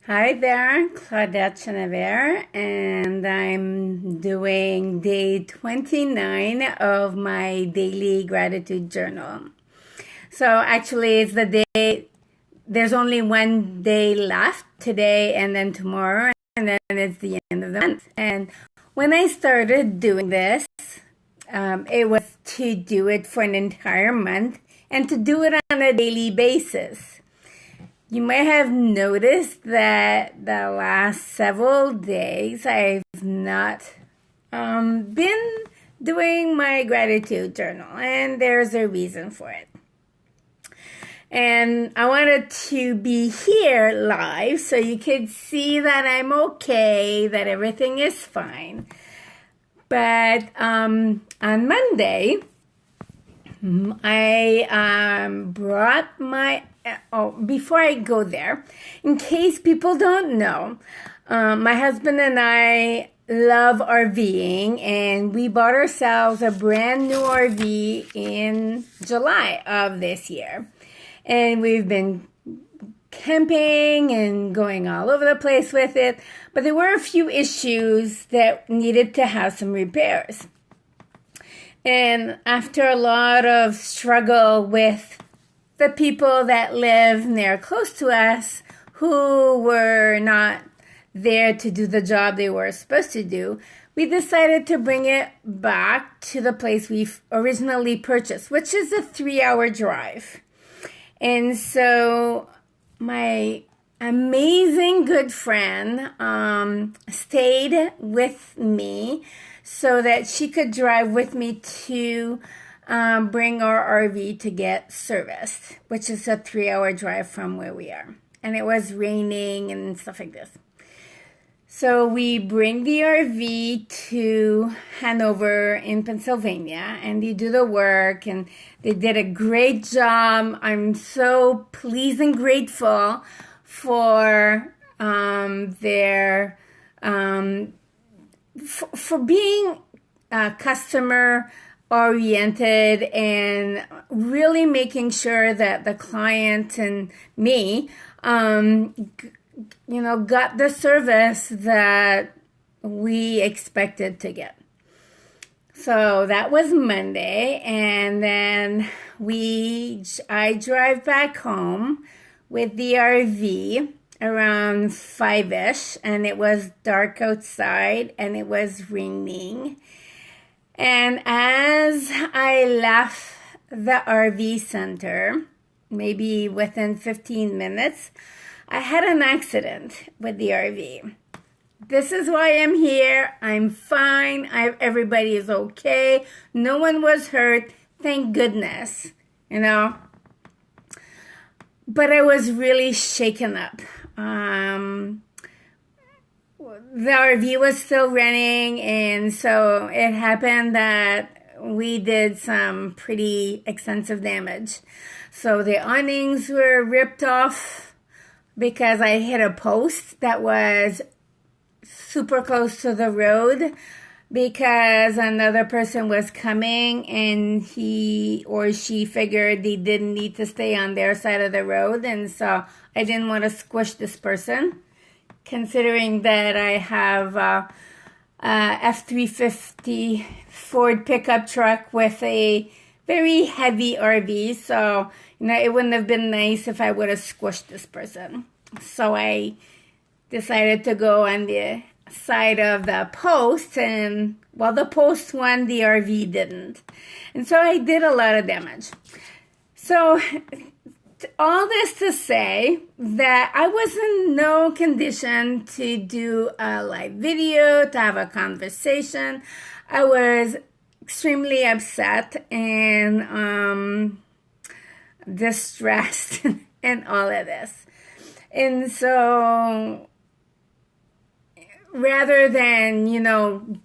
Hi there, Claudette Chenevert, and I'm doing day 29 of my daily gratitude journal. So actually, it's the day, there's only one day left today and then tomorrow, and then it's the end of the month. And when I started doing this, it was to do it for an entire month and to do it on a daily basis. You might have noticed that the last several days I've not been doing my gratitude journal, and there's a reason for it. And I wanted to be here live so you could see that I'm okay, that everything is fine. But on Monday, I brought my before I go there, in case people don't know, my husband and I love RVing, and we bought ourselves a brand new RV in July of this year. And we've been camping and going all over the place with it, but there were a few issues that needed to have some repairs. And after a lot of struggle with the people that live near close to us who were not there to do the job they were supposed to do, we decided to bring it back to the place we originally purchased, which is a 3-hour drive. And so my amazing good friend stayed with me so that she could drive with me to bring our RV to get serviced, which is a 3-hour drive from where we are. And it was raining and stuff like this. So we bring the RV to Hanover in Pennsylvania, and they do the work, and they did a great job. I'm so pleased and grateful for their for being customer oriented and really making sure that the client and me got the service that we expected to get. So that was Monday, and then I drive back home with the RV around 5ish, and it was dark outside and it was raining. And as I left the RV center, maybe within 15 minutes, I had an accident with the RV. This is why I'm here. I'm fine. Everybody is okay. No one was hurt. Thank goodness, But I was really shaken up. The RV was still running, and so it happened that we did some pretty extensive damage. So the awnings were ripped off because I hit a post that was super close to the road because another person was coming and he or she figured they didn't need to stay on their side of the road, and so I didn't want to squish this person, considering that I have a F-350 Ford pickup truck with a very heavy RV, so it wouldn't have been nice if I would have squished this person. So I decided to go on the side of the post, and the post won, the RV didn't. And so I did a lot of damage. So all this to say that I was in no condition to do a live video, to have a conversation. I was extremely upset and distressed and all of this. And so rather than,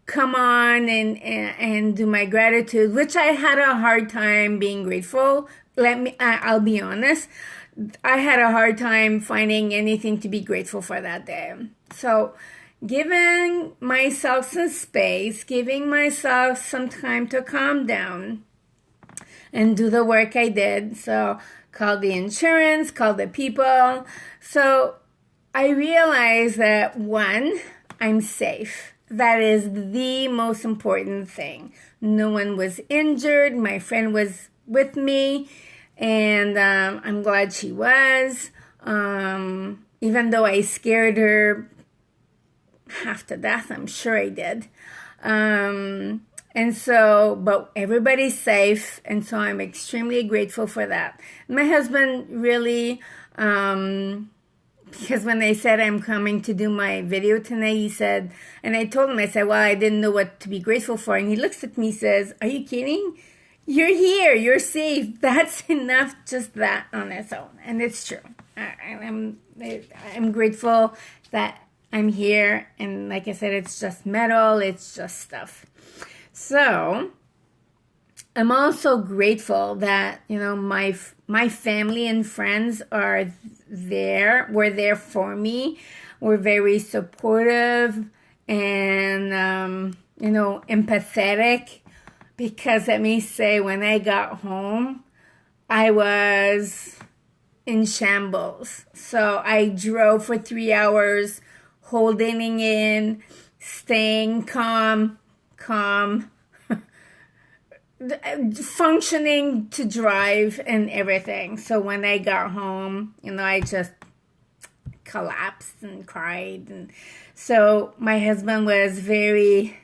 come on and do my gratitude, which I had a hard time being grateful, I'll be honest, I had a hard time finding anything to be grateful for that day. So giving myself some space, giving myself some time to calm down and do the work I did. So call the insurance, call the people. So I realized that one, I'm safe. That is the most important thing. No one was injured. My friend was with me, and I'm glad she was. Even though I scared her half to death, I'm sure I did. And so, but everybody's safe, and so I'm extremely grateful for that. My husband really, because when they said I'm coming to do my video tonight, he said, and I told him, I said, well, I didn't know what to be grateful for. And he looks at me, says, are you kidding? You're here, you're safe. That's enough, just that on its own. And it's true. I'm grateful that I'm here. And like I said, it's just metal, it's just stuff. So I'm also grateful that, you know, my family and friends are there, were there for me, were very supportive and, you know, empathetic. Because let me say, when I got home, I was in shambles. So I drove for 3 hours, holding in, staying calm, functioning to drive and everything. So when I got home, you know, I just collapsed and cried. And so my husband was very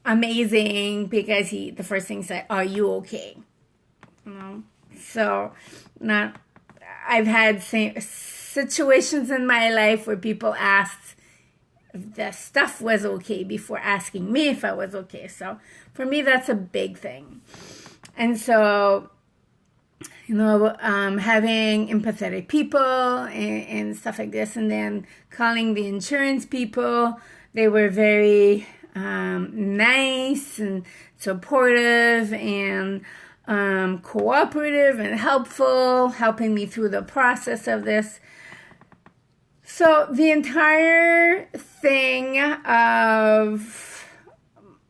amazing, because the first thing he said, are you okay? You know, so I've had situations in my life where people asked if the stuff was okay before asking me if I was okay. So for me, that's a big thing. And so, you know, having empathetic people and stuff like this, and then calling the insurance people, they were very nice and supportive and cooperative and helpful, helping me through the process of this. So the entire thing of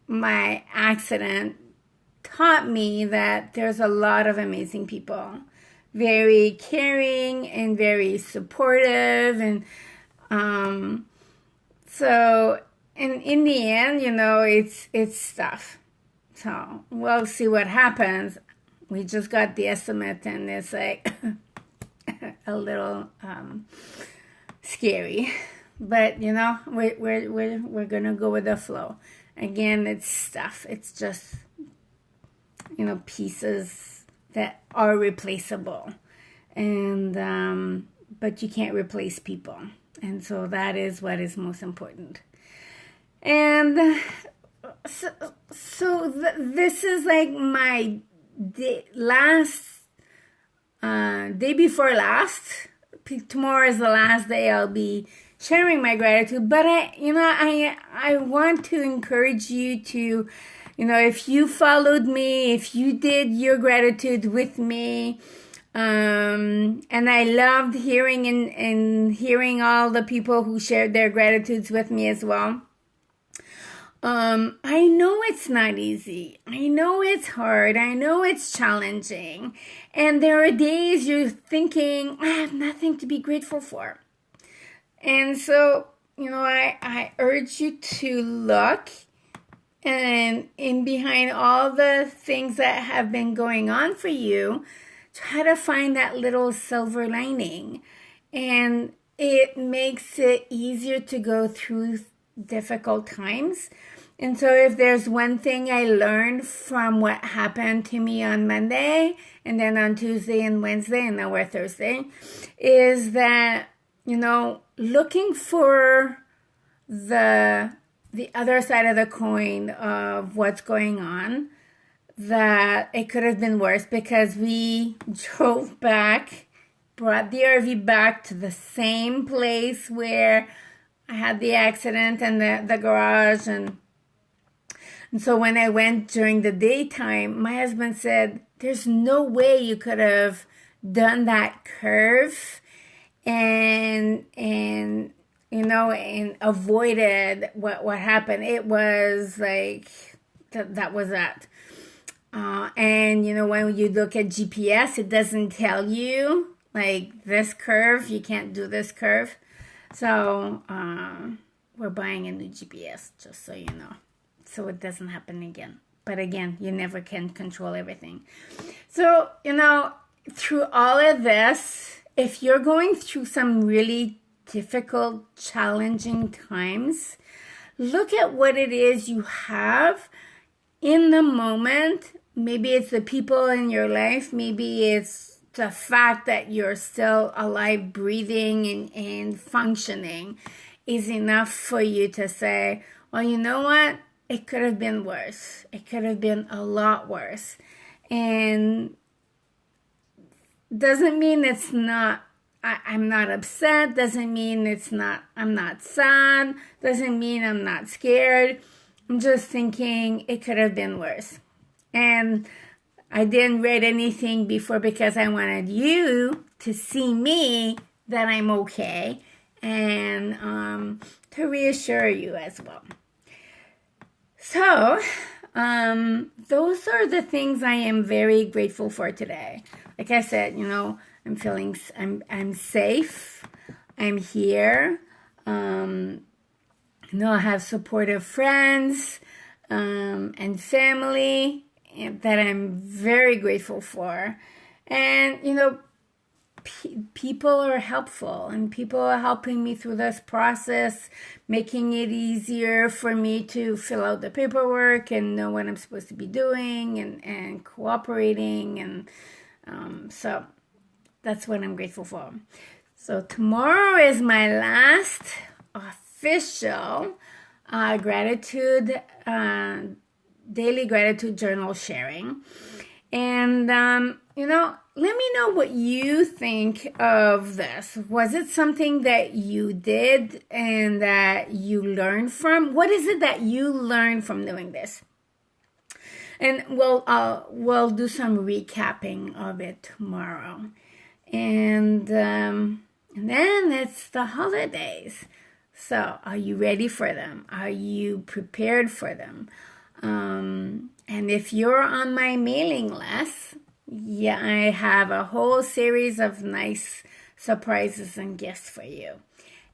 my accident taught me that there's a lot of amazing people, very caring and very supportive. And so in the end, you know, it's stuff. So we'll see what happens. We just got the estimate, and it's like a little scary, but you know, we're gonna go with the flow. Again, it's stuff. It's just, you know, pieces that are replaceable, and but you can't replace people, and so that is what is most important. And so this is like my day before last. Tomorrow is the last day I'll be sharing my gratitude. But I want to encourage you to, you know, if you followed me, if you did your gratitude with me, and I loved hearing and hearing all the people who shared their gratitudes with me as well. I know it's not easy. I know it's hard. I know it's challenging. And there are days you're thinking, I have nothing to be grateful for. And so, you know, I urge you to look and in behind all the things that have been going on for you, try to find that little silver lining. And it makes it easier to go through difficult times. And so if there's one thing I learned from what happened to me on Monday, and then on Tuesday and Wednesday, and now we're Thursday, is that, you know, looking for the other side of the coin of what's going on, that it could have been worse, because we drove back, brought the RV back to the same place where I had the accident and the garage. And so when I went during the daytime, my husband said, there's no way you could have done that curve and you know, and avoided what happened. It was like, that was that. And, you know, when you look at GPS, it doesn't tell you Like this curve, you can't do this curve. So we're buying a new GPS, just so you know, so it doesn't happen again. But again, you never can control everything. So, through all of this, if you're going through some really difficult, challenging times, look at what it is you have in the moment. Maybe it's the people in your life. Maybe it's the fact that you're still alive, breathing, and functioning is enough for you to say, well, you know what? It could have been worse. It could have been a lot worse. And doesn't mean it's not, I'm not upset. Doesn't mean I'm not sad. Doesn't mean I'm not scared. I'm just thinking it could have been worse. And I didn't read anything before because I wanted you to see me that I'm okay and to reassure you as well. So, those are the things I am very grateful for today. Like I said, I'm safe. I'm here. I have supportive friends and family that I'm very grateful for. And, people are helpful, and people are helping me through this process, making it easier for me to fill out the paperwork and know what I'm supposed to be doing and cooperating. And so that's what I'm grateful for. So tomorrow is my last official daily gratitude journal sharing. And, let me know what you think of this. Was it something that you did and that you learned from? What is it that you learned from doing this? And we'll do some recapping of it tomorrow. And then it's the holidays. So are you ready for them? Are you prepared for them? And if you're on my mailing list, I have a whole series of nice surprises and gifts for you.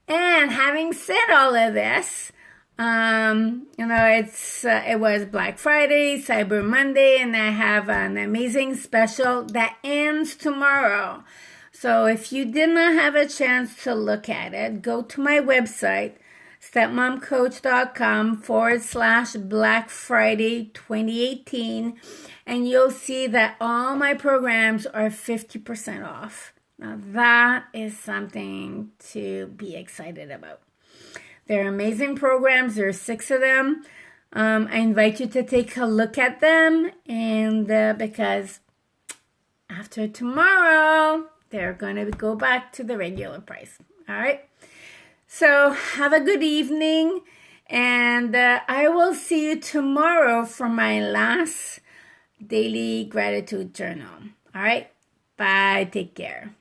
And having said all of this, it was Black Friday, Cyber Monday, and I have an amazing special that ends tomorrow. So if you did not have a chance to look at it, go to my website, stepmomcoach.com/Black Friday 2018, and you'll see that all my programs are 50% off. Now that is something to be excited about. They're amazing programs. There are 6 of them. I invite you to take a look at them, and because after tomorrow, they're going to go back to the regular price. All right? So have a good evening, and I will see you tomorrow for my last daily gratitude journal. All right? Bye. Take care.